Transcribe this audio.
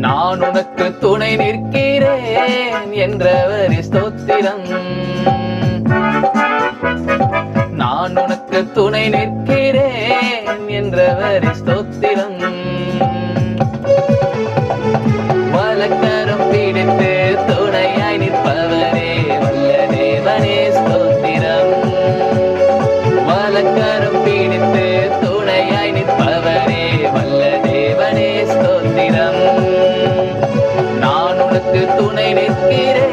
நான் உனக்கு துணை நிற்கிறேன் என்றவர் ஸ்தோத்திரம். நான் உனக்கு துணை நிற்கிறேன் என்றவர் ஸ்தோத்திரம். வலக்கரம் பிடித்து துணையாய் நிற்பவரே வல்ல தேவனே ஸ்தோத்திரம். வலக்கரம் பிடித்து துணையாய் நிற்பவரே வல்ல தேவனே ஸ்தோத்திரம். நான் உனக்கு துணை நிற்கிறேன்